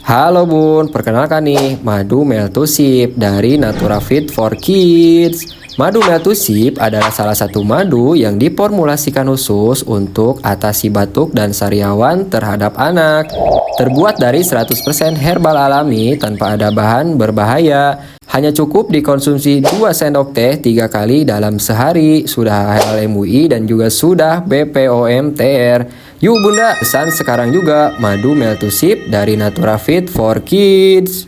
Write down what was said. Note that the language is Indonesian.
Halo Bun, perkenalkan nih, madu Meltusip dari Natura Fit for Kids. Madu Meltusip adalah salah satu madu yang diformulasikan khusus untuk atasi batuk dan sariawan terhadap anak. Terbuat dari 100% herbal alami tanpa ada bahan berbahaya. Hanya cukup dikonsumsi 2 sendok teh 3 kali dalam sehari. Sudah halal MUI dan juga sudah BPOM TR. Yuk Bunda, pesan sekarang juga madu Meltusip dari Natura Fit for Kids.